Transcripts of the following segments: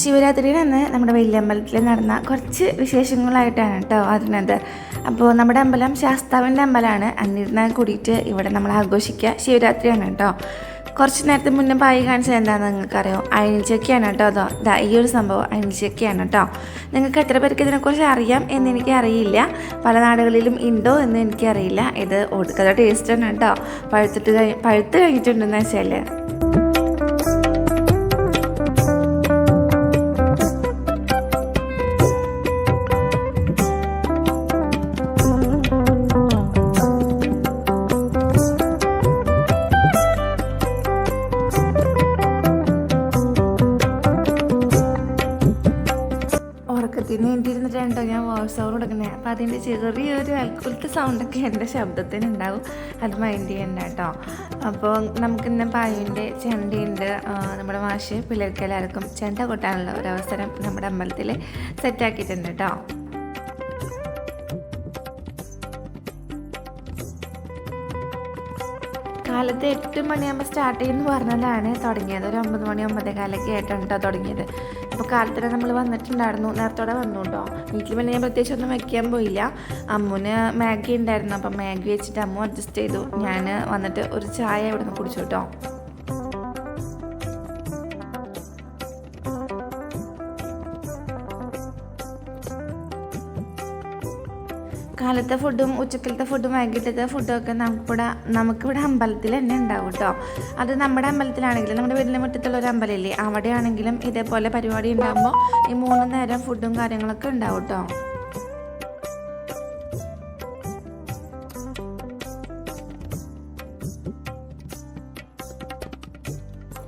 ശിവരാത്രിയുടെ അന്ന് നമ്മുടെ വലിയമ്പലത്തിൽ നടന്ന കുറച്ച് വിശേഷങ്ങളായിട്ടാണ് കേട്ടോ അറിഞ്ഞത്. അപ്പോൾ നമ്മുടെ അമ്പലം ശാസ്താവിൻ്റെ അമ്പലമാണ്. എന്നിരുന്നാൽ കൂടിയിട്ട് ഇവിടെ നമ്മൾ ആഘോഷിക്കുക ശിവരാത്രിയാണ് കേട്ടോ. കുറച്ച് നേരത്തെ മുന്നേ പായി കാണിച്ചത് എന്താണെന്ന് നിങ്ങൾക്കറിയോ? അയണിച്ചക്കയാണ് കേട്ടോ. അതോ ഈ ഒരു സംഭവം അയണിച്ചക്കയാണ് കേട്ടോ. നിങ്ങൾക്ക് എത്ര പേർക്ക് ഇതിനെക്കുറിച്ച് അറിയാം എന്നെനിക്ക് അറിയില്ല. പല നാടുകളിലും ഉണ്ടോ എന്ന് എനിക്കറിയില്ല. ഇത് ഒടുക്കത്തെ ടേസ്റ്റ് ആണ് കേട്ടോ. പഴുത്ത് കഴിഞ്ഞിട്ടുണ്ടെന്ന് വെച്ചാൽ ഉറക്കത്തിന് വേണ്ടിയിരുന്നിട്ടുണ്ടോ ഞാൻ വോയിസ് ഓവർ കൊടുക്കുന്നത്. അപ്പോൾ അതിൻ്റെ ചെറിയൊരു അൽക്കുലത്തെ സൗണ്ടൊക്കെ എൻ്റെ ശബ്ദത്തിനുണ്ടാവും. അത് മൈൻഡ് ചെയ്യണ്ട കേട്ടോ. അപ്പോൾ നമുക്കിന്ന് പായുവിൻ്റെ ചെണ്ടയുണ്ട്. നമ്മുടെ മാഷ് പിള്ളേർക്ക് എല്ലാവർക്കും ചെണ്ട കൊട്ടാനുള്ള ഒരവസരം നമ്മുടെ അമ്പലത്തിൽ സെറ്റാക്കിയിട്ടുണ്ട് കേട്ടോ. കാലത്ത് 8 മണിയാകുമ്പോൾ സ്റ്റാർട്ട് ചെയ്യുമെന്ന് പറഞ്ഞതാണ് തുടങ്ങിയത്. ഒരു 9 മണി 9:15 ആയിട്ടാണ് കേട്ടോ തുടങ്ങിയത്. അപ്പോൾ കാലത്തിന് നമ്മൾ വന്നിട്ടുണ്ടായിരുന്നു. നേരത്തോടെ വന്നു കേട്ടോ. വീട്ടിൽ പിന്നെ ഞാൻ പ്രത്യേകിച്ച് ഒന്നും വയ്ക്കാൻ പോയില്ല. അമ്മുന് മാഗി ഉണ്ടായിരുന്നു. അപ്പം മാഗി വെച്ചിട്ട് അമ്മു അഡ്ജസ്റ്റ് ചെയ്തു. ഞാൻ വന്നിട്ട് ഒരു ചായ ഇവിടെ നിന്ന് കുടിച്ചു കേട്ടോ. കാലത്തെ ഫുഡും ഉച്ചക്കലത്തെ ഫുഡും വൈകിട്ടത്തെ ഫുഡൊക്കെ നമുക്കിവിടെ അമ്പലത്തിൽ തന്നെ ഉണ്ടാവും കേട്ടോ. അത് നമ്മുടെ അമ്പലത്തിലാണെങ്കിലും നമ്മുടെ വീടിൻ്റെ മുറ്റത്തുള്ള ഒരു അമ്പലമില്ലേ, അവിടെയാണെങ്കിലും ഇതേപോലെ പരിപാടി ഉണ്ടാകുമ്പോൾ ഈ 3 നേരം ഫുഡും കാര്യങ്ങളൊക്കെ ഉണ്ടാവും കേട്ടോ.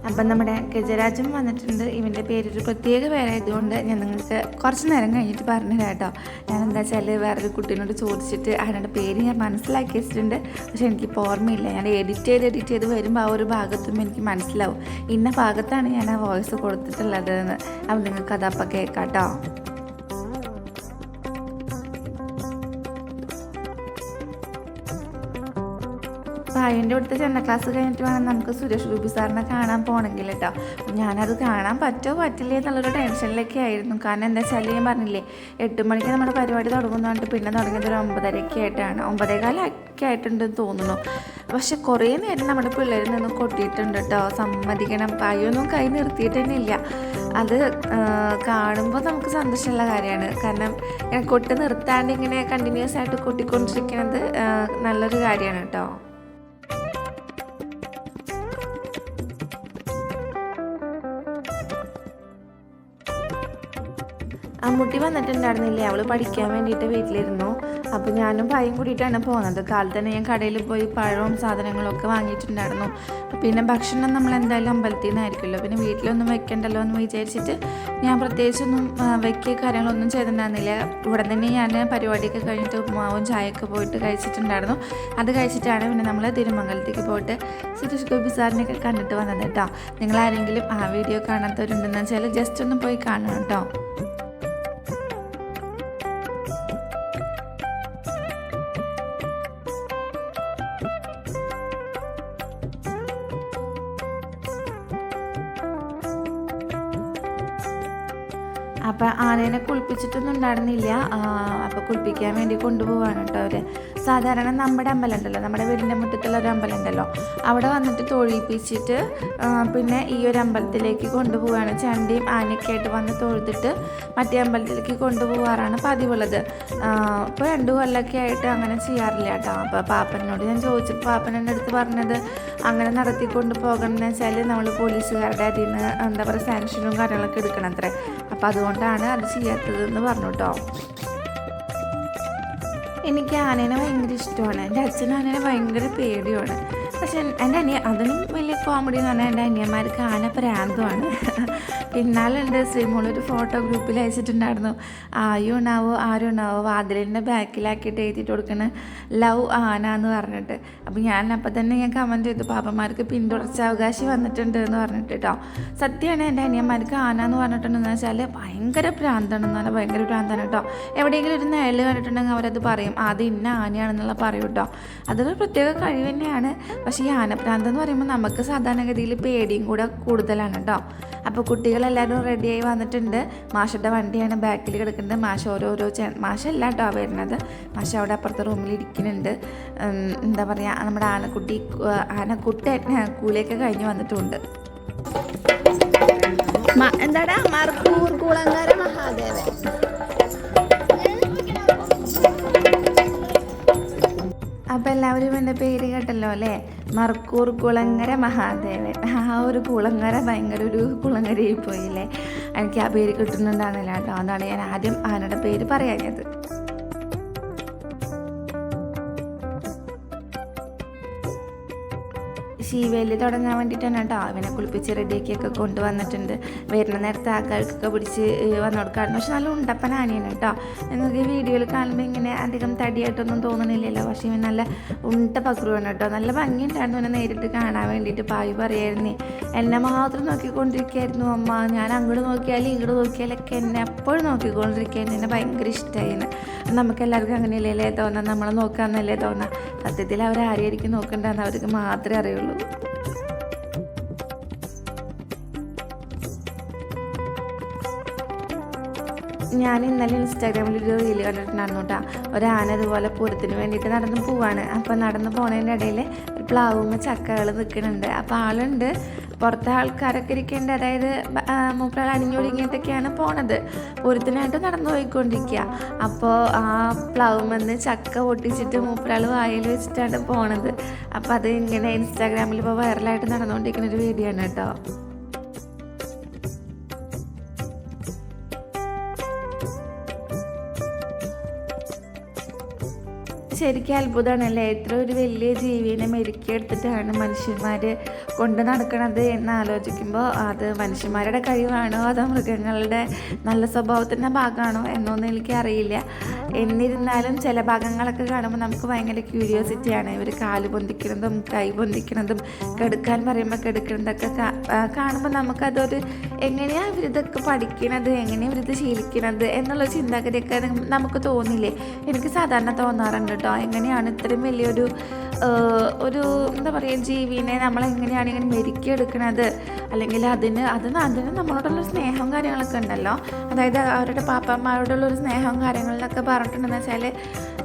അപ്പം നമ്മുടെ ഗജരാജും വന്നിട്ടുണ്ട്. ഇവൻ്റെ പേരൊരു പ്രത്യേക പേരായതുകൊണ്ട് ഞാൻ നിങ്ങൾക്ക് കുറച്ച് നേരം കഴിഞ്ഞിട്ട് പറഞ്ഞുതരാം കേട്ടോ. ഞാൻ എന്താ വെച്ചാൽ വേറൊരു കുട്ടീനോട് ചോദിച്ചിട്ട് അതിൻ്റെ പേര് ഞാൻ മനസ്സിലാക്കി വെച്ചിട്ടുണ്ട്. പക്ഷെ എനിക്കിപ്പോൾ ഓർമ്മയില്ല. ഞാൻ എഡിറ്റ് ചെയ്ത് വരുമ്പോൾ ആ ഒരു ഭാഗത്തും എനിക്ക് മനസ്സിലാവും ഇന്ന ഭാഗത്താണ് ഞാൻ ആ വോയിസ് കൊടുത്തിട്ടുള്ളത് എന്ന്. അപ്പം നിങ്ങൾക്ക് അതപ്പം കേൾക്കാം കേട്ടോ. പായുവിൻ്റെ അടുത്ത് ചെണ്ട ക്ലാസ് കഴിഞ്ഞിട്ട് വേണം നമുക്ക് സുരേഷ് ഗോപി സാറിനെ കാണാൻ പോകണമെങ്കിൽ കേട്ടോ. ഞാനത് കാണാൻ പറ്റുമോ പറ്റില്ലേ എന്നുള്ളൊരു ടെൻഷനിലൊക്കെ ആയിരുന്നു. കാരണം എന്താ വെച്ചാൽ ഞാൻ പറഞ്ഞില്ലേ 8 മണിക്ക് നമ്മുടെ പരിപാടി തുടങ്ങുന്നു പറഞ്ഞിട്ട് പിന്നെ തുടങ്ങിയത് ഒരു 9:30 ആയിട്ടാണ്. 9:15 ആയിട്ടുണ്ടെന്ന് തോന്നുന്നു. പക്ഷെ കുറേ നേരം നമ്മുടെ പിള്ളേരിൽ നിന്ന് കൊട്ടിയിട്ടുണ്ട് കേട്ടോ. സമ്മതിക്കണം, പായൊന്നും കൈ നിർത്തിയിട്ട് തന്നെ ഇല്ല. അത് കാണുമ്പോൾ നമുക്ക് സന്തോഷമുള്ള കാര്യമാണ്. കാരണം കൊട്ടി നിർത്താണ്ട് ഇങ്ങനെ കണ്ടിന്യൂസ് ആയിട്ട് കൊട്ടിക്കൊണ്ടിരിക്കുന്നത് നല്ലൊരു കാര്യമാണ് കേട്ടോ. അമ്മൂട്ടി വന്നിട്ടുണ്ടായിരുന്നില്ലേ, അവൾ പഠിക്കാൻ വേണ്ടിയിട്ട് വീട്ടിലിരുന്നു. അപ്പോൾ ഞാനും ഭായും കൂടിയിട്ടാണ് പോകുന്നത്. കാലത്ത് തന്നെ ഞാൻ കടയിൽ പോയി പഴവും സാധനങ്ങളൊക്കെ വാങ്ങിയിട്ടുണ്ടായിരുന്നു. പിന്നെ ഭക്ഷണം നമ്മൾ എന്തായാലും അമ്പലത്തിൽ നിന്നായിരിക്കുമല്ലോ, പിന്നെ വീട്ടിലൊന്നും വെക്കണ്ടല്ലോ എന്ന് വിചാരിച്ചിട്ട് ഞാൻ പ്രത്യേകിച്ചൊന്നും വെക്കിയ കാര്യങ്ങളൊന്നും ചെയ്തിട്ടുണ്ടായിരുന്നില്ല. ഇവിടെ തന്നെ ഞാൻ പരിപാടിയൊക്കെ കഴിഞ്ഞിട്ട് ഉപ്പുമാവും ചായയൊക്കെ പോയിട്ട് കഴിച്ചിട്ടുണ്ടായിരുന്നു. അത് കഴിച്ചിട്ടാണ് പിന്നെ നമ്മൾ തിരുമംഗലത്തേക്ക് പോയിട്ട് സുരേഷ് ഗോപി സാറിനെയൊക്കെ കണ്ടിട്ട് വന്നത് കേട്ടോ. നിങ്ങളാരെങ്കിലും ആ വീഡിയോ കാണാത്തവരുണ്ടെന്ന് വെച്ചാൽ ജസ്റ്റ് ഒന്ന് പോയി കാണണം കേട്ടോ. അപ്പോൾ ആനേനെ കുളിപ്പിച്ചിട്ടൊന്നും ഉണ്ടായിരുന്നില്ല. അപ്പോൾ കുളിപ്പിക്കാൻ വേണ്ടി കൊണ്ടുപോവാണ് കേട്ടോ അവർ. സാധാരണ നമ്മുടെ അമ്പലം ഉണ്ടല്ലോ, നമ്മുടെ വീടിൻ്റെ മുറ്റത്തുള്ള ഒരു അമ്പലം ഉണ്ടല്ലോ, അവിടെ വന്നിട്ട് തൊഴിപ്പിച്ചിട്ട് പിന്നെ ഈ ഒരു അമ്പലത്തിലേക്ക് കൊണ്ടുപോവുകയാണ്. ചണ്ടിയും ആനയൊക്കെ ആയിട്ട് വന്ന് തൊഴുതിട്ട് മറ്റേ അമ്പലത്തിലേക്ക് കൊണ്ടുപോകാറാണ് പതിവുള്ളത്. ഇപ്പോൾ 2 കൊല്ലമൊക്കെ ആയിട്ട് അങ്ങനെ ചെയ്യാറില്ല കേട്ടോ. അപ്പോൾ പാപ്പനോട് ഞാൻ ചോദിച്ചപ്പോൾ പാപ്പൻ എൻ്റെ അടുത്ത് പറഞ്ഞത് അങ്ങനെ നടത്തിക്കൊണ്ട് പോകണമെന്ന് വെച്ചാൽ നമ്മൾ പോലീസുകാരുടെ അതിൽ നിന്ന് എന്താ പറയുക സാങ്ഷനും കാര്യങ്ങളൊക്കെ എടുക്കണം അത്രേ. അപ്പോൾ അതുകൊണ്ടാണ് അത് ചെയ്യാത്തതെന്ന് പറഞ്ഞു കേട്ടോ. എനിക്ക് ആനേനെ ഭയങ്കര ഇഷ്ടമാണ്. എൻ്റെ അച്ഛനും ആനേനെ ഭയങ്കര പേടിയുമാണ്. പക്ഷെ എൻ്റെ അതിനും വലിയ കോമഡി എന്ന് പറഞ്ഞാൽ എൻ്റെ അനിയന്മാർക്ക് ആന പ്രാന്തമാണ്. പിന്നാലുണ്ട് ശ്രീമോളൊരു ഫോട്ടോ ഗ്രൂപ്പിൽ അയച്ചിട്ടുണ്ടായിരുന്നു. ആരും ഉണ്ടാവോ വാതിലിൻ്റെ ബാക്കിലാക്കിയിട്ട് എഴുതിയിട്ട് കൊടുക്കണ ലവ് ആന എന്ന് പറഞ്ഞിട്ട്. അപ്പോൾ ഞാൻ കമൻറ്റ് ചെയ്തു പാപ്പന്മാർക്ക് പിന്തുടർച്ചാവകാശി വന്നിട്ടുണ്ട് എന്ന് പറഞ്ഞിട്ട് കേട്ടോ. സത്യമാണ് എൻ്റെ അനിയന്മാർക്ക് ആന എന്ന് പറഞ്ഞിട്ടുണ്ടെന്ന് വെച്ചാൽ ഭയങ്കര പ്രാന്താണെന്ന് പറഞ്ഞാൽ ഭയങ്കര പ്രാന്താണ് കേട്ടോ. എവിടെയെങ്കിലും ഒരു നിഴൽ കണ്ടിട്ടുണ്ടെങ്കിൽ അവരത് പറയും അത് ഇന്ന ആനയാണെന്നുള്ള പറയും കേട്ടോ. അതൊരു പ്രത്യേക കഴിവ് തന്നെയാണ്. പക്ഷേ ഈ ആനപ്രാന്ത് എന്ന് പറയുമ്പോൾ നമുക്ക് സാധാരണഗതിയിൽ പേടിയും കൂടെ കൂടുതലാണ് കേട്ടോ. അപ്പോൾ കുട്ടികളെല്ലാവരും റെഡിയായി വന്നിട്ടുണ്ട്. മാഷയുടെ വണ്ടിയാണ് ബാക്കിൽ കിടക്കുന്നത്. മാഷ ഓരോരോ മാഷല്ല കേട്ടോ വരുന്നത്. മാഷ അവിടെ അപ്പുറത്തെ റൂമിൽ ഇരിക്കുന്നുണ്ട്. എന്താ പറയുക, നമ്മുടെ ആനക്കുട്ടി കൂലിയൊക്കെ കഴിഞ്ഞ് വന്നിട്ടുണ്ട്. എന്താടാ മർക്കൂർ കുളങ്ങര മഹാദേവൻ. അപ്പോൾ എല്ലാവരും എൻ്റെ പേര് കേട്ടല്ലോ അല്ലേ, മർക്കൂർ കുളങ്ങര മഹാദേവൻ. ആ ഒരു കുളങ്ങര ഭയങ്കര ഒരു കുളങ്ങരയിൽ പോയില്ലേ, എനിക്ക് ആ പേര് കിട്ടുന്നുണ്ടാകുന്നില്ല കേട്ടോ. അതാണ് ഞാൻ ആദ്യം ആനയുടെ പേര് പറയാഞ്ഞത്. ശീവേലി തുടങ്ങാൻ വേണ്ടിയിട്ടാണ് കേട്ടോ അവനെ കുളിപ്പിച്ച് റെഡിയാക്കിയൊക്കെ കൊണ്ടുവന്നിട്ടുണ്ട്. വരുന്ന നേരത്തെ ആൾക്കാർക്കൊക്കെ പിടിച്ച് വന്നു കൊടുക്കാറുണ്ട്. പക്ഷെ നല്ല ഉണ്ടപ്പൻ ആനയാണ് കേട്ടോ. നിങ്ങൾക്ക് ഈ വീഡിയോയിൽ കാണുമ്പോൾ ഇങ്ങനെ അധികം തടിയായിട്ടൊന്നും തോന്നണില്ലല്ലോ, പക്ഷേ ഇവൻ നല്ല ഉണ്ട പക്രുവാണ് കേട്ടോ. നല്ല ഭംഗിയുണ്ടായിരുന്നു എന്നെ നേരിട്ട് കാണാൻ വേണ്ടിയിട്ട്. പായി പറയായിരുന്നേ, എന്നെ മാത്രം നോക്കിക്കൊണ്ടിരിക്കുകയായിരുന്നു അമ്മ. ഞാൻ അങ്ങോട്ട് നോക്കിയാലും ഇങ്ങോട്ട് നോക്കിയാലൊക്കെ എന്നെ എപ്പോഴും നോക്കിക്കൊണ്ടിരിക്കുകയായിരുന്നു. എന്നെ ഭയങ്കര ഇഷ്ടമായിരുന്നു. നമുക്ക് എല്ലാവർക്കും അങ്ങനെയല്ലേ തോന്നാം, നമ്മളെ നോക്കാമെന്നല്ലേ തോന്നാം. സത്യത്തിൽ അവരാരെയായിരിക്കും നോക്കേണ്ടതെന്ന് അവർക്ക് മാത്രമേ അറിയുള്ളൂ. ഞാൻ ഇന്നലെ ഇൻസ്റ്റാഗ്രാമിൽ ഒരു റീല് കണ്ടിട്ടുണ്ടായിരുന്നു കേട്ടോ. ഒരാന ഇതുപോലെ പൂരത്തിന് വേണ്ടിയിട്ട് നടന്ന് പോവാണ്. അപ്പോൾ നടന്ന് പോകുന്നതിൻ്റെ ഇടയിൽ ഒരു പ്ലാവുമ്മ ചക്കകൾ നിൽക്കുന്നുണ്ട്. അപ്പോൾ ആളുണ്ട്, പുറത്തെ ആൾക്കാരൊക്കെ ഇരിക്കേണ്ട, അതായത് മൂപ്പരാൾ അണിഞ്ഞൊരുങ്ങിയിട്ടൊക്കെയാണ് പോണത്. പൂരത്തിനായിട്ട് നടന്നു പോയിക്കൊണ്ടിരിക്കുക. അപ്പോൾ ആ പ്ലാവുമെന്ന് ചക്ക പൊട്ടിച്ചിട്ട് മൂപ്പരാൾ വായിൽ വെച്ചിട്ടാണ് പോണത്. അപ്പോൾ അത് ഇങ്ങനെ ഇൻസ്റ്റാഗ്രാമിൽ ഇപ്പോൾ വൈറലായിട്ട് നടന്നുകൊണ്ടിരിക്കുന്ന ഒരു വീഡിയോ ആണ് കേട്ടോ. ശരിക്കും അത്ഭുതമാണല്ലേ, എത്ര ഒരു വലിയ ജീവിനെ മെരുക്കിയെടുത്തിട്ടാണ് മനുഷ്യന്മാർ കൊണ്ട് നടക്കണത് എന്ന് ആലോചിക്കുമ്പോൾ അത് മനുഷ്യന്മാരുടെ കഴിവാണോ അതോ മൃഗങ്ങളുടെ നല്ല സ്വഭാവത്തിൻ്റെ ഭാഗമാണോ എന്നൊന്നും എനിക്കറിയില്ല. എന്നിരുന്നാലും ചില ഭാഗങ്ങളൊക്കെ കാണുമ്പോൾ നമുക്ക് ഭയങ്കര ക്യൂരിയോസിറ്റിയാണ്. ഇവർ കാല് പൊന്തിക്കുന്നതും കൈ പൊന്തിക്കുന്നതും കെടുക്കാൻ പറയുമ്പോൾ കെടുക്കുന്നതൊക്കെ കാണുമ്പോൾ നമുക്കതൊരു എങ്ങനെയാണ് ഇവരിതൊക്കെ പഠിക്കണത്, എങ്ങനെയാണ് ഇവരിത് ശീലിക്കണത് എന്നുള്ള ചിന്താഗതിയൊക്കെ നമുക്ക് തോന്നില്ലേ. എനിക്ക് സാധാരണ തോന്നാറുണ്ട് കേട്ടോ. എങ്ങനെയാണ് ഇത്രയും വലിയൊരു എന്താ പറയുക ജീവിനെ നമ്മളെങ്ങനെയാണ് ഇങ്ങനെ മെരുക്കിയെടുക്കണത്, അല്ലെങ്കിൽ അതിന് നമ്മളോടുള്ള സ്നേഹവും കാര്യങ്ങളൊക്കെ ഉണ്ടല്ലോ. അതായത് അവരുടെ പാപ്പന്മാരോടുള്ളൊരു സ്നേഹവും കാര്യങ്ങളിലൊക്കെ പറഞ്ഞിട്ടുണ്ടെന്ന് വെച്ചാൽ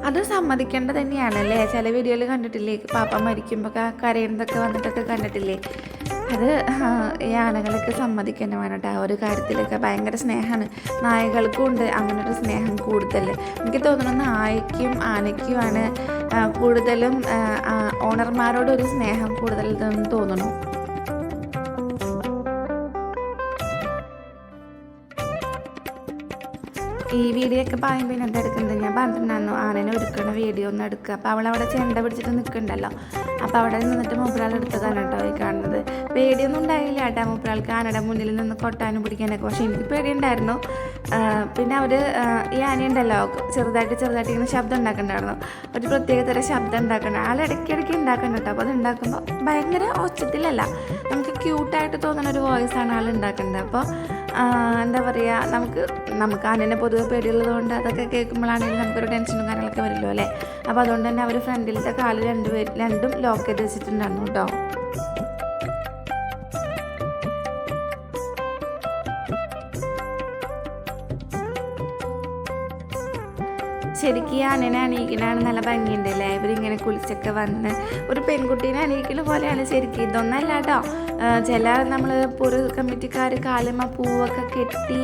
അത് സമ്മതിക്കേണ്ടത് തന്നെയാണല്ലേ. ചില വീഡിയോയിൽ കണ്ടിട്ടില്ലേ, പാപ്പ മരിക്കുമ്പോൾ കരയുന്നതൊക്കെ വന്നിട്ടൊക്കെ കണ്ടിട്ടില്ലേ. അത് ഈ ആനകളൊക്കെ സമ്മതിക്കേണ്ട വേണം കേട്ടോ. ഒരു കാര്യത്തിലൊക്കെ ഭയങ്കര സ്നേഹമാണ്. നായകൾക്കും ഉണ്ട് അങ്ങനൊരു സ്നേഹം കൂടുതൽ. എനിക്ക് തോന്നുന്നു നായയ്ക്കും ആനയ്ക്കുമാണ് കൂടുതലും ഓണർമാരോടൊരു സ്നേഹം കൂടുതൽ തോന്നുന്നു. ഈ വീഡിയോ ഒക്കെ പറയുമ്പോൾ പിന്നെ എന്തെടുക്കുന്നത്, ഞാൻ പറഞ്ഞിട്ടുണ്ടായിരുന്നു ആനനെ ഒരുക്കണ വീഡിയോ ഒന്ന് എടുക്കുക. അപ്പോൾ അവളവിടെ ചെണ്ട പിടിച്ചിട്ട് നിൽക്കുന്നുണ്ടല്ലോ. അപ്പോൾ അവിടെ നിന്നിട്ട് മൂപ്പരാൾ എടുത്തതാണ് കേട്ടോ ഈ കാണുന്നത്. പേടിയൊന്നും ഉണ്ടായില്ല കേട്ടോ മൂപ്പരാൾക്ക് ആനയുടെ മുന്നിൽ നിന്ന് കൊട്ടാനും പിടിക്കാനൊക്കെ. പക്ഷേ എനിക്ക് പേടിയുണ്ടായിരുന്നു. പിന്നെ അവർ ഈ ആനയുണ്ടല്ലോ ചെറുതായിട്ട് ഇങ്ങനെ ശബ്ദം ഉണ്ടാക്കണ്ടായിരുന്നു. ഒരു പ്രത്യേക തരം ശബ്ദം ഉണ്ടാക്കണം. ആൾ ഇടയ്ക്കിടയ്ക്ക് ഉണ്ടാക്കണം കേട്ടോ. അപ്പോൾ അത് ഉണ്ടാക്കുമ്പോൾ ഭയങ്കര ഒച്ചത്തിലല്ല, നമുക്ക് ക്യൂട്ടായിട്ട് തോന്നുന്ന ഒരു വോയിസാണ് ആൾ ഉണ്ടാക്കുന്നത്. അപ്പോൾ എന്താ പറയുക, നമുക്ക് ആനേനെ പൊതുവെ പേടിയുള്ളത് കൊണ്ട് അതൊക്കെ കേൾക്കുമ്പോഴാണെങ്കിലും നമുക്കൊരു ടെൻഷനും കാര്യങ്ങളൊക്കെ വരുമല്ലോ അല്ലേ. അപ്പോൾ അതുകൊണ്ട് തന്നെ അവർ ഫ്രണ്ടിലത്തെ കാല് രണ്ടും ലോക്ക് ചെയ്ത് വെച്ചിട്ടുണ്ടായിരുന്നു കേട്ടോ. ശരിക്കും ആനനെ അണിയിക്കണാണ് നല്ല ഭംഗിയുണ്ടല്ലേ. ഇവരിങ്ങനെ കുളിച്ചൊക്കെ വന്ന് ഒരു പെൺകുട്ടീനെ അണിയിക്കുന്ന പോലെയാണ് ശരിക്കും. ഇതൊന്നല്ല കേട്ടോ. ചില നമ്മൾ പൂര കമ്മിറ്റിക്കാർ കാലുമ്മ പൂവൊക്കെ കെട്ടി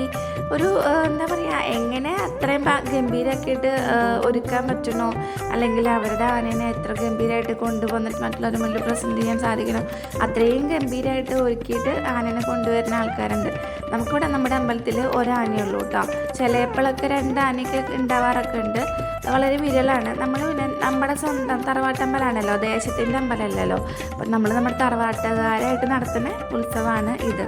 ഒരു എന്താ പറയുക, എങ്ങനെ അത്രയും ഗംഭീരമാക്കിയിട്ട് ഒരുക്കാൻ പറ്റണോ, അല്ലെങ്കിൽ അവരുടെ ആനേനെ എത്ര ഗംഭീരമായിട്ട് കൊണ്ടുവന്നിട്ട് മറ്റുള്ളവരുടെ മുന്നിൽ പ്രസൻറ്റ് ചെയ്യാൻ സാധിക്കണം, അത്രയും ഗംഭീരമായിട്ട് ഒരുക്കിയിട്ട് ആനേനെ കൊണ്ടുവരുന്ന ആൾക്കാരുണ്ട്. നമുക്കിവിടെ നമ്മുടെ അമ്പലത്തിൽ ഒരാനയുള്ളൂ കേട്ടോ. ചിലപ്പോഴൊക്കെ 2 ആനയൊക്കെ ഉണ്ടാവാറൊക്കെ ഉണ്ട്. വളരെ വിരലാണ്. നമ്മൾ പിന്നെ നമ്മുടെ സ്വന്തം തറവാട്ടമ്പലമാണല്ലോ, ദേശത്തിൻ്റെ അമ്പലമല്ലല്ലോ. അപ്പം നമ്മൾ നമ്മുടെ തറവാട്ടുകാരായിട്ട് നടത്തുന്ന ഉത്സവമാണ് ഇത്.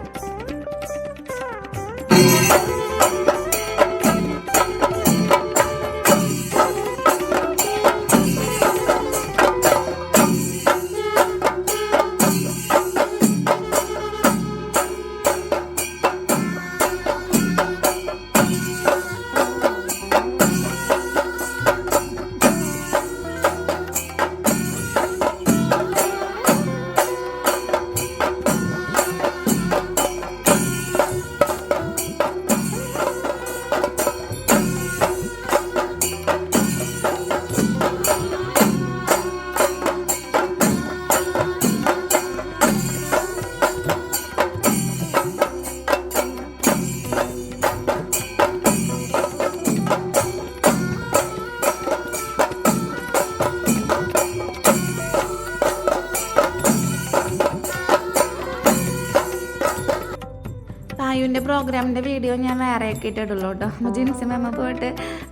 പായുവിൻ്റെ പ്രോഗ്രാമിൻ്റെ വീഡിയോ ഞാൻ വേറെ ഒക്കെ ഇട്ടിട്ടുള്ളൂ കേട്ടോ. ജിൻസി മേമ പോയിട്ട്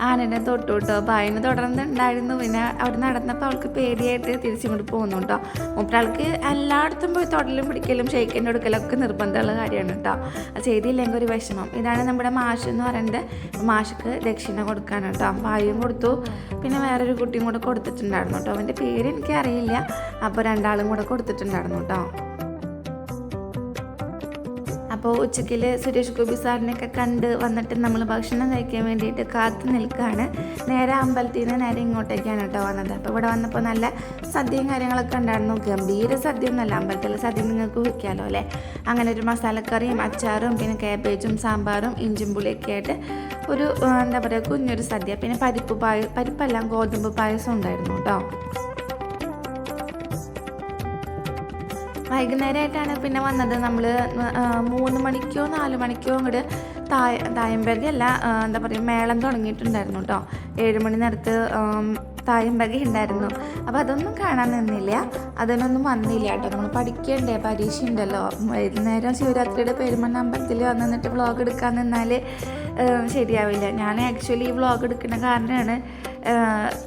ആനനെ തൊട്ടു കേട്ടോ. പായുവിന് തുടർന്നുണ്ടായിരുന്നു. പിന്നെ അവിടെ നടന്നപ്പോൾ അവൾക്ക് പേടിയായിട്ട് തിരിച്ചിങ്ങോട്ട് പോകുന്നു കേട്ടോ. മൂപ്പരാൾക്ക് എല്ലായിടത്തും പോയി തൊടലും പിടിക്കലും ഷെയ്ക്കിൻ്റെ എടുക്കലൊക്കെ നിർബന്ധമുള്ള കാര്യമാണ് കേട്ടോ. അത് ചെയ്തില്ലെങ്കിൽ ഒരു വിഷമം. ഇതാണ് നമ്മുടെ മാഷ് എന്ന് പറയുന്നത്. മാഷക്ക് ദക്ഷിണ കൊടുക്കാനാണ് കേട്ടോ. പായും കൊടുത്തു, പിന്നെ വേറൊരു കുട്ടിയും കൂടെ കൊടുത്തിട്ടുണ്ടായിരുന്നു കേട്ടോ. അവൻ്റെ പേര് എനിക്കറിയില്ല. അപ്പോൾ രണ്ടാളും കൂടെ കൊടുത്തിട്ടുണ്ടായിരുന്നു കേട്ടോ. അപ്പോൾ ഉച്ചയ്ക്ക് സുരേഷ് ഗോപി സാറിനെയൊക്കെ കണ്ട് വന്നിട്ട് നമ്മൾ ഭക്ഷണം കഴിക്കാൻ വേണ്ടിയിട്ട് കാത്തു നിൽക്കുകയാണ്. നേരെ അമ്പലത്തിൽ നിന്ന് നേരെ ഇങ്ങോട്ടേക്കാണ് കേട്ടോ വന്നത്. അപ്പോൾ ഇവിടെ വന്നപ്പോൾ നല്ല സദ്യയും കാര്യങ്ങളൊക്കെ ഉണ്ടായിരുന്നു. ഗംഭീര സദ്യ ഒന്നുമല്ല, അമ്പലത്തിലെ സദ്യ നിങ്ങൾക്ക് വയ്ക്കാമല്ലോ അല്ലേ. അങ്ങനെ ഒരു മസാലക്കറിയും അച്ചാറും പിന്നെ കാബേജും സാമ്പാറും ഇഞ്ചും പുളിയൊക്കെ ആയിട്ട് ഒരു എന്താ പറയുക കുഞ്ഞൊരു സദ്യ. പിന്നെ പരിപ്പെല്ലാം ഗോതമ്പ് പായസം ഉണ്ടായിരുന്നു കേട്ടോ. വൈകുന്നേരമായിട്ടാണ് പിന്നെ വന്നത്. നമ്മൾ 3 മണിക്കോ 4 മണിക്കോ അങ്ങോട്ട് തായമ്പക അല്ല എന്താ പറയുക മേളം തുടങ്ങിയിട്ടുണ്ടായിരുന്നു കേട്ടോ. 7 മണി നേരത്ത് തായമ്പക ഉണ്ടായിരുന്നു. അപ്പോൾ അതൊന്നും കാണാൻ നിന്നില്ല, അതിനൊന്നും വന്നില്ല കേട്ടോ. നമ്മൾ പഠിക്കണ്ടേ, പരീക്ഷ ഉണ്ടല്ലോ. വൈകുന്നേരം ശിവരാത്രിയുടെ പെരുമണ്ണ അമ്പലത്തിൽ വന്നിട്ട് വ്ളോഗ് എടുക്കാൻ നിന്നാൽ ശരിയാവില്ല. ഞാൻ ആക്ച്വലി ഈ വ്ളോഗ് എടുക്കുന്ന കാരണമാണ്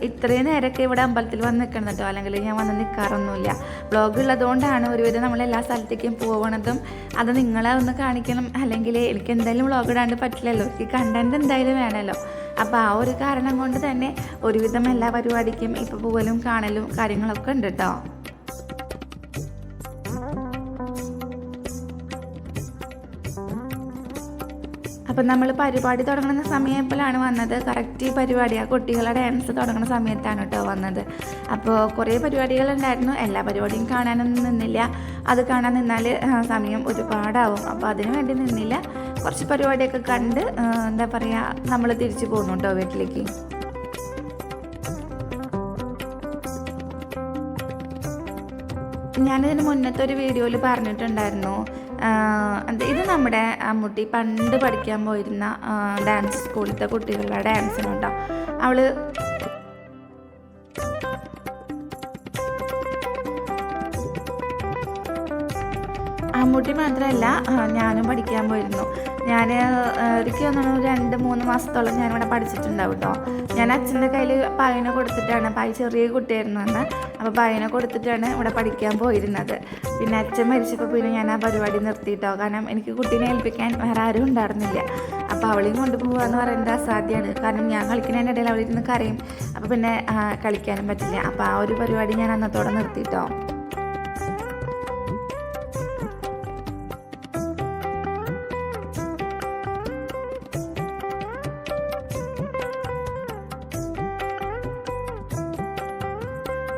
ഇത്രയും നേരമൊക്കെ ഇവിടെ അമ്പലത്തിൽ വന്ന് നിൽക്കണം കേട്ടോ. അല്ലെങ്കിൽ ഞാൻ വന്ന് നിൽക്കാറൊന്നുമില്ല. വ്ളോഗ് ഉള്ളതുകൊണ്ടാണ് ഒരുവിധം നമ്മളെല്ലാ സ്ഥലത്തേക്കും പോകണതും. അത് നിങ്ങളെ ഒന്ന് കാണിക്കണം. അല്ലെങ്കിൽ എനിക്ക് എന്തായാലും വ്ളോഗ് ഇടാണ്ട് പറ്റില്ലല്ലോ. എനിക്ക് കണ്ടൻറ് എന്തായാലും വേണമല്ലോ. അപ്പോൾ ആ ഒരു കാരണം കൊണ്ട് തന്നെ ഒരുവിധം എല്ലാ പരിപാടിക്കും ഇപ്പോൾ പോകലും കാണലും കാര്യങ്ങളൊക്കെ ഉണ്ട് കേട്ടോ. അപ്പം നമ്മൾ പരിപാടി തുടങ്ങുന്ന സമയപ്പോഴാണ് വന്നത്. കറക്റ്റ് പരിപാടി ആ കുട്ടികളുടെ ഡാൻസ് തുടങ്ങുന്ന സമയത്താണ് കേട്ടോ വന്നത്. അപ്പോൾ കുറേ പരിപാടികളുണ്ടായിരുന്നു. എല്ലാ പരിപാടിയും കാണാനൊന്നും നിന്നില്ല. അത് കാണാൻ നിന്നാൽ സമയം ഒരുപാടാവും. അപ്പോൾ അതിനു വേണ്ടി നിന്നില്ല. കുറച്ച് പരിപാടിയൊക്കെ കണ്ട് എന്താ പറയുക നമ്മൾ തിരിച്ചു പോകുന്നു കേട്ടോ വീട്ടിലേക്ക്. ഞാനിതിന് മുന്നത്തെ ഒരു വീഡിയോയിൽ പറഞ്ഞിട്ടുണ്ടായിരുന്നു, ഇത് നമ്മുടെ അമ്മൂട്ടി പണ്ട് പഠിക്കാൻ പോയിരുന്ന ഡാൻസ് സ്കൂളിലത്തെ കുട്ടികളുടെ ഡാൻസിനുണ്ടോ. അവള് അമ്മൂട്ടി മാത്രമല്ല ഞാനും പഠിക്കാൻ പോയിരുന്നു. ഞാൻ എനിക്ക് തോന്നുന്നു 2-3 മാസത്തോളം ഞാനിവിടെ പഠിച്ചിട്ടുണ്ടാവും കേട്ടോ. ഞാൻ അച്ഛൻ്റെ കയ്യിൽ പായനെ കൊടുത്തിട്ടാണ്, പായ ചെറിയ കുട്ടിയായിരുന്നു അന്ന്. അപ്പോൾ പായനെ കൊടുത്തിട്ടാണ് ഇവിടെ പഠിക്കാൻ പോയിരുന്നത്. പിന്നെ അച്ഛൻ മരിച്ചപ്പോൾ പിന്നെ ഞാൻ ആ പരിപാടി നിർത്തിയിട്ടോ. കാരണം എനിക്ക് കുട്ടീനെ ഏൽപ്പിക്കാൻ വേറെ ആരും ഉണ്ടായിരുന്നില്ല. അപ്പോൾ അവളെയും കൊണ്ടുപോകുക എന്ന് പറയുന്നത് അസാധ്യമാണ്. കാരണം ഞാൻ കളിക്കുന്നതിനിടയിൽ അവളിരുന്ന് കരയും. അപ്പോൾ പിന്നെ കളിക്കാനും പറ്റില്ല. അപ്പോൾ ആ ഒരു പരിപാടി ഞാൻ അന്നത്തോടെ നിർത്തിയിട്ടോ.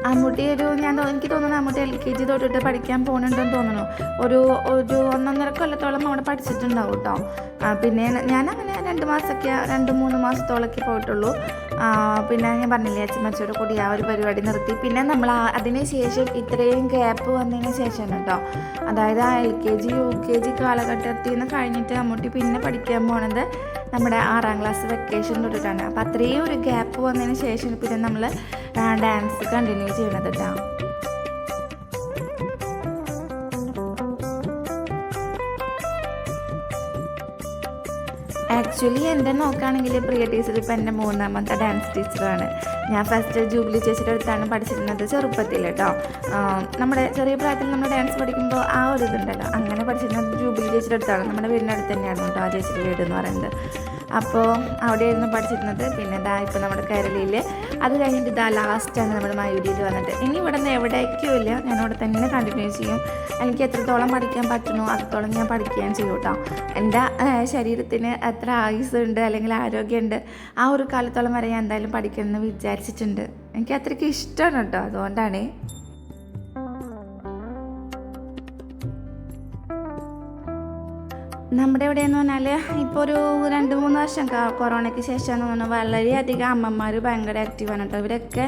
അമ്മൂട്ടി എനിക്ക് തോന്നുന്നു അമ്മൂട്ടി LKG തൊട്ടിട്ട് പഠിക്കാൻ പോകുന്നുണ്ടെന്ന് തോന്നുന്നു. ഒരു 1.5 കൊല്ലത്തോളം അവിടെ പഠിച്ചിട്ടുണ്ടാവും കേട്ടോ. പിന്നെ ഞാനങ്ങനെ 2-3 മാസത്തോളമൊക്കെ പോയിട്ടുള്ളൂ. പിന്നെ ഞാൻ പറഞ്ഞില്ലേ അച്ഛമ്മച്ചോട് കൂടി ആ ഒരു പരിപാടി നിർത്തി. പിന്നെ നമ്മൾ അതിന് ശേഷം ഇത്രയും ഗ്യാപ്പ് വന്നതിന് ശേഷമാണ് കേട്ടോ. അതായത് ആ LKG UKG കാലഘട്ടത്തിൽ നിന്ന് കഴിഞ്ഞിട്ട് അമ്മൂട്ടി പിന്നെ പഠിക്കാൻ പോണത് നമ്മുടെ 6ാം ക്ലാസ് വെക്കേഷൻ തൊട്ടിട്ടാണ്. അപ്പോൾ അത്രയും ഒരു ഗ്യാപ്പ് വന്നതിന് ശേഷം പിന്നെ നമ്മൾ ഡാൻസ് കണ്ടിന്യൂ ചെയ്യണത് കേട്ടോ. ആക്ച്വലി എൻ്റെ നോക്കുകയാണെങ്കിൽ പ്രിയ ടീച്ചർ ഇപ്പോൾ എൻ്റെ 3ാമത്തെ ഡാൻസ് ടീച്ചറാണ്. ഞാൻ ഫസ്റ്റ് ജൂബിലി ചേച്ചിയുടെ അടുത്താണ് പഠിച്ചിരുന്നത് ചെറുപ്പത്തിൽ കേട്ടോ. നമ്മുടെ ചെറിയ പ്രായത്തിൽ നമ്മൾ ഡാൻസ് പഠിക്കുമ്പോൾ ആ ഒരു ഇതുണ്ടല്ലോ, അങ്ങനെ പഠിച്ചിരുന്നത് ജൂബിലി ചേച്ചിയുടെ അടുത്താണ്. നമ്മുടെ വീടിൻ്റെ അടുത്ത് തന്നെയായിരുന്നു കേട്ടോ ആ ചേച്ചിയുടെ വീട് എന്ന് പറയുന്നത്. അപ്പോൾ അവിടെയായിരുന്നു പഠിച്ചിരുന്നത്. പിന്നെ ഇപ്പോൾ നമ്മുടെ കേരളയിൽ അത് കഴിഞ്ഞിട്ട് ലാസ്റ്റാണ് നമ്മുടെ മയൂരിയിൽ വന്നിട്ട്. ഇനി ഇവിടെ നിന്ന് എവിടേക്കും ഇല്ല, ഞാനിവിടെ തന്നെ കണ്ടിന്യൂ ചെയ്യും. എനിക്ക് എത്രത്തോളം പഠിക്കാൻ പറ്റുന്നു അത്രത്തോളം ഞാൻ പഠിക്കുകയും ചെയ്യും കേട്ടോ. എൻ്റെ ശരീരത്തിന് എത്ര ആയുസ്സുണ്ട് അല്ലെങ്കിൽ ആരോഗ്യമുണ്ട് ആ ഒരു കാലത്തോളം വരെ ഞാൻ എന്തായാലും പഠിക്കണമെന്ന് വിചാരിച്ചിട്ടുണ്ട്. എനിക്ക് അത്രയ്ക്ക് ഇഷ്ടമാണ് കേട്ടോ. അതുകൊണ്ടാണ് നമ്മുടെ എവിടെയെന്ന് പറഞ്ഞാൽ ഇപ്പോൾ ഒരു 2-3 വർഷം കൊറോണയ്ക്ക് ശേഷം തോന്നുന്നു വളരെയധികം അമ്മമാർ ഭയങ്കര ആക്റ്റീവാണ് കേട്ടോ. ഇവരൊക്കെ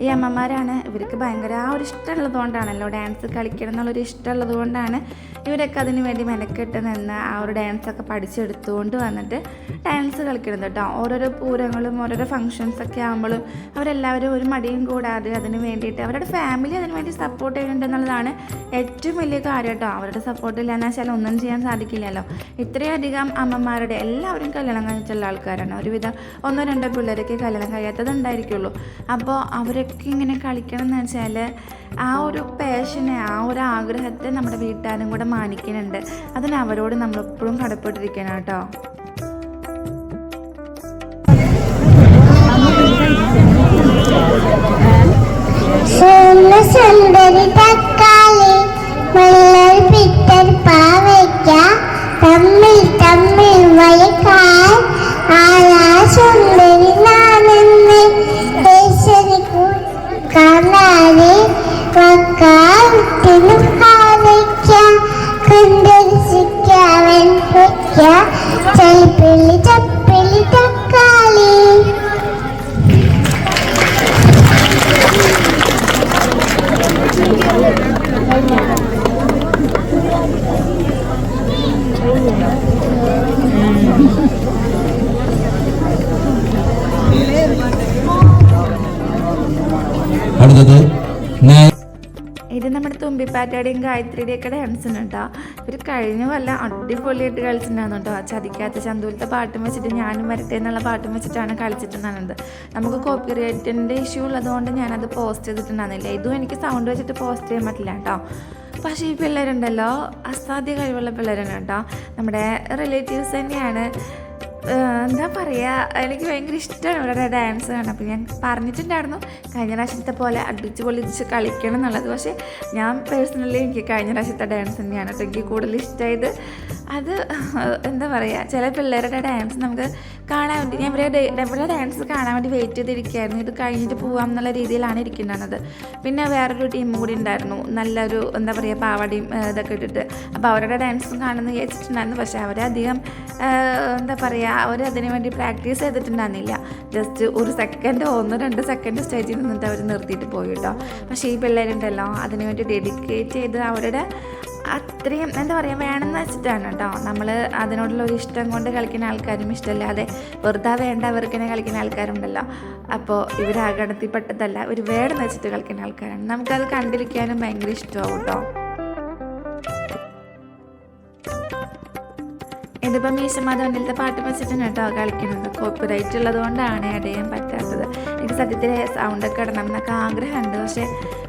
ഈ അമ്മമാരാണ്. ഇവർക്ക് ഭയങ്കര ആ ഒരു ഇഷ്ടമുള്ളത് കൊണ്ടാണല്ലോ, ഡാൻസ് കളിക്കണം എന്നുള്ളൊരു ഇഷ്ടമുള്ളത് കൊണ്ടാണ് ഇവരൊക്കെ അതിന് വേണ്ടി മെനക്കെട്ട് നിന്ന് ആ ഒരു ഡാൻസൊക്കെ പഠിച്ചെടുത്തുകൊണ്ട് വന്നിട്ട് ഡാൻസ് കളിക്കുന്നത് കേട്ടോ. ഓരോരോ പൂരങ്ങളും ഓരോരോ ഫങ്ഷൻസൊക്കെ ആകുമ്പോഴും അവരെല്ലാവരും ഒരു മടിയും കൂടാതെ അതിന് വേണ്ടിയിട്ട് അവരുടെ ഫാമിലി അതിന് വേണ്ടി സപ്പോർട്ട് ചെയ്യുന്നുണ്ടെന്നുള്ളതാണ് ഏറ്റവും വലിയ കാര്യം കേട്ടോ. അവരുടെ സപ്പോർട്ട് ഇല്ലാന്ന് വെച്ചാൽ ഒന്നും ചെയ്യാൻ സാധിക്കില്ലല്ലോ. ഇത്രയധികം അമ്മമാരുടെ എല്ലാവരും കല്യാണം കഴിച്ചുള്ള ആൾക്കാരാണ്. ഒരുവിധം 1-2 പിള്ളേരൊക്കെ കല്യാണം കഴിയാത്തതുണ്ടായിരിക്കുള്ളൂ. അപ്പോൾ അവരൊക്കെ ഇങ്ങനെ കളിക്കണം എന്ന് വെച്ചാൽ ആ ഒരു പാഷനെ, ആ ഒരു ആഗ്രഹത്തെ നമ്മുടെ വീട്ടുകാരും കൂടെ മാനിക്കുന്നുണ്ട്. അതിന് അവരോട് നമ്മളെപ്പോഴും കടപ്പെട്ടിരിക്കണം കേട്ടോ. സുന്ദരി തക്കാളി വെള്ളൽ പിറ്റർ പാവയ്ക്ക തമ്മിൽ തമ്മിൽ വയക്കാൽ ആരാ സുന്ദരി നാനെന്ന് ദേശനി കാണാതെ വക്കാത്തിനു പാവയ്ക്ക കുണ്ടരിച്ചിക്കവൻ വയ്ക്ക ചപ്പിളി ചപ്പിളി തക്കാളി. അടുത്തത് ഇത് നമ്മുടെ തുമ്പിപ്പാറ്റയുടെയും ഗായത്രിയുടെയും ഒക്കെ ഡാൻസിന് കേട്ടോ. ഇവർ കഴിഞ്ഞ കൊല്ലം അടിപൊളിയായിട്ട് കളിച്ചിട്ടുണ്ടായിരുന്നു കേട്ടോ. ചതിക്കാത്ത ചന്തൂലത്തെ പാട്ടും വെച്ചിട്ട് ഞാനും വരട്ടെ എന്നുള്ള പാട്ടും വെച്ചിട്ടാണ് കളിച്ചിട്ടുണ്ടായിരുന്നത്. നമുക്ക് കോപ്പിറൈറ്റിൻ്റെ ഇഷ്യൂ ഉള്ളതുകൊണ്ട് ഞാനത് പോസ്റ്റ് ചെയ്തിട്ടുണ്ടായിരുന്നില്ല. ഇതും എനിക്ക് സൗണ്ട് വെച്ചിട്ട് പോസ്റ്റ് ചെയ്യാൻ പറ്റില്ല കേട്ടോ. പക്ഷേ ഈ പിള്ളേരുണ്ടല്ലോ അസാധ്യ കഴിവുള്ള പിള്ളേരാണ് കേട്ടോ. നമ്മുടെ റിലേറ്റീവ്സ് തന്നെയാണ്. എന്താ പറയുക, എനിക്ക് ഭയങ്കര ഇഷ്ടമാണ് ഇവരുടെ ഡാൻസ് കാണാൻ. അപ്പോൾ ഞാൻ പറഞ്ഞിട്ടുണ്ടായിരുന്നു കഴിഞ്ഞ പ്രാവശ്യത്തെ പോലെ അടിച്ച് പൊളിച്ച് കളിക്കണം എന്നുള്ളത്. പക്ഷേ ഞാൻ പേഴ്സണലി എനിക്ക് കഴിഞ്ഞ പ്രാവശ്യത്തെ ഡാൻസ് തന്നെയാണ് കേട്ടോ എനിക്ക് കൂടുതൽ ഇഷ്ടമായത്. അത് എന്താ പറയുക, ചില പിള്ളേരുടെ ഡാൻസ് നമുക്ക് കാണാൻ വേണ്ടി ഞാൻ ഇവരുടെ ഡാൻസ് കാണാൻ വേണ്ടി വെയിറ്റ് ചെയ്തിരിക്കുകയായിരുന്നു. ഇത് കഴിഞ്ഞിട്ട് പോകാം എന്നുള്ള രീതിയിലാണ് ഇരിക്കുന്നത്. പിന്നെ വേറൊരു ടീമും കൂടി ഉണ്ടായിരുന്നു, നല്ലൊരു എന്താ പറയുക പാവാടിയും ഇതൊക്കെ ഇട്ടിട്ട്. അപ്പോൾ അവരുടെ ഡാൻസും കാണുമെന്ന് വിചാരിച്ചിട്ടുണ്ടായിരുന്നു. പക്ഷേ അവരധികം എന്താ പറയുക, അവരതിനു വേണ്ടി പ്രാക്ടീസ് ചെയ്തിട്ടുണ്ടായിരുന്നില്ല. ജസ്റ്റ് 1 സെക്കൻഡ് 1-2 സെക്കൻഡ് സ്റ്റേജിൽ നിന്നിട്ട് അവർ നിർത്തിയിട്ട് പോയി കേട്ടോ. പക്ഷേ ഈ പിള്ളേരുണ്ടല്ലോ അതിനു വേണ്ടി ഡെഡിക്കേറ്റ് ചെയ്ത് അവരുടെ അത്രയും എന്താ പറയുക വേണമെന്ന് വെച്ചിട്ടാണ് കേട്ടോ. നമ്മൾ അതിനോടുള്ള ഒരു ഇഷ്ടം കൊണ്ട് കളിക്കുന്ന ആൾക്കാരും ഇഷ്ടമല്ലാതെ വെറുതെ വേണ്ടവർക്കിനെ കളിക്കുന്ന ആൾക്കാരുണ്ടല്ലോ. അപ്പോൾ ഇവർ ആ ഗണത്തിൽപ്പെട്ടതല്ല, ഇവർ വേണമെന്ന് വെച്ചിട്ട് കളിക്കുന്ന ആൾക്കാരാണ്. നമുക്കത് കണ്ടിരിക്കാനും ഭയങ്കര ഇഷ്ടമാവും കേട്ടോ. ഇതിപ്പോൾ മീശമാധവനിലത്തെ പാട്ട് വെച്ചിട്ടാണ് കേട്ടോ കളിക്കുന്നത്. കോപ്പിറൈറ്റ് ഉള്ളത് കൊണ്ടാണ് ആഡ് ചെയ്യാൻ പറ്റാത്തത്. എനിക്ക് സത്യത്തിൽ സൗണ്ടൊക്കെ ഇടണം എന്നൊക്കെ ആഗ്രഹമുണ്ട്. പക്ഷേ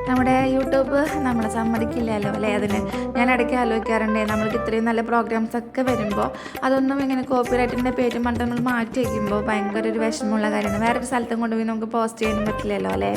നമ്മുടെ യൂട്യൂബ് നമ്മളെ സമ്മതിക്കില്ലല്ലോ അല്ലേ. അതിന് ഞാൻ ഇടയ്ക്ക് ആലോചിക്കാറുണ്ട്, നമ്മൾക്ക് ഇത്രയും നല്ല പ്രോഗ്രാംസ് ഒക്കെ വരുമ്പോൾ അതൊന്നും ഇങ്ങനെ കോപ്പിറൈറ്റിൻ്റെ പേരും മണ്ടങ്ങൾ മാറ്റി വയ്ക്കുമ്പോൾ ഭയങ്കര ഒരു വിഷമമുള്ള കാര്യമാണ്. വേറൊരു സ്ഥലത്തും കൊണ്ടുപോയി നമുക്ക് പോസ്റ്റ് ചെയ്യാനും പറ്റില്ലല്ലോ അല്ലേ.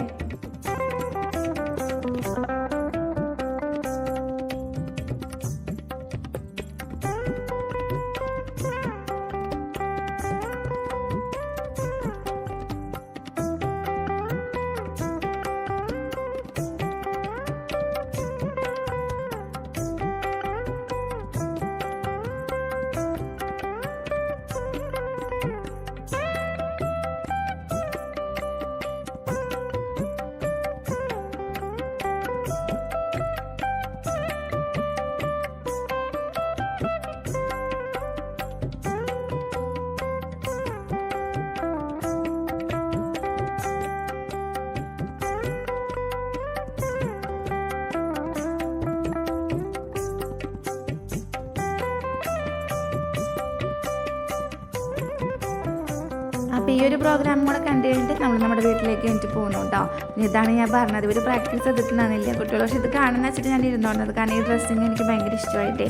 അപ്പോൾ ഈ ഒരു പ്രോഗ്രാം കൂടെ കണ്ടു കഴിഞ്ഞിട്ട് നമ്മൾ നമ്മുടെ വീട്ടിലേക്ക് എനിക്ക് പോകുന്നു കേട്ടോ. ഇതാണ് ഞാൻ പറഞ്ഞത്, ഇവർ പ്രാക്ടീസ് ചെയ്തിട്ടുണ്ടാകുന്നില്ല കുട്ടികൾ. പക്ഷേ ഇത് കാണുന്ന വെച്ചിട്ട് ഞാൻ ഇരുന്നോണ്ടത്, കാരണം ഈ ഡ്രസ്സിങ് എനിക്ക് ഭയങ്കര ഇഷ്ടമായിട്ടേ.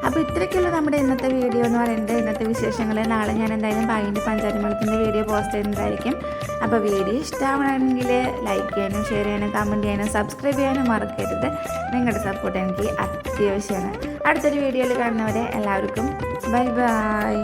അപ്പോൾ ഇത്രയ്ക്കുള്ള നമ്മുടെ ഇന്നത്തെ വീഡിയോ എന്ന് പറയുന്നത്, ഇന്നത്തെ വിശേഷങ്ങൾ. നാളെ ഞാൻ എന്തായാലും പായിൻ്റെ പഞ്ചാരിമളത്തിൻ്റെ വീഡിയോ പോസ്റ്റ് ചെയ്യുന്നതായിരിക്കും. അപ്പോൾ വീഡിയോ ഇഷ്ടമാണെങ്കിൽ ലൈക്ക് ചെയ്യാനും ഷെയർ ചെയ്യാനും കമൻറ്റ് ചെയ്യാനും സബ്സ്ക്രൈബ് ചെയ്യാനും മറക്കരുത്. നിങ്ങളുടെ സപ്പോർട്ട് എനിക്ക് അത്യാവശ്യമാണ്. അടുത്തൊരു വീഡിയോയിൽ കാണുന്നവരെ എല്ലാവർക്കും ബൈ ബൈ.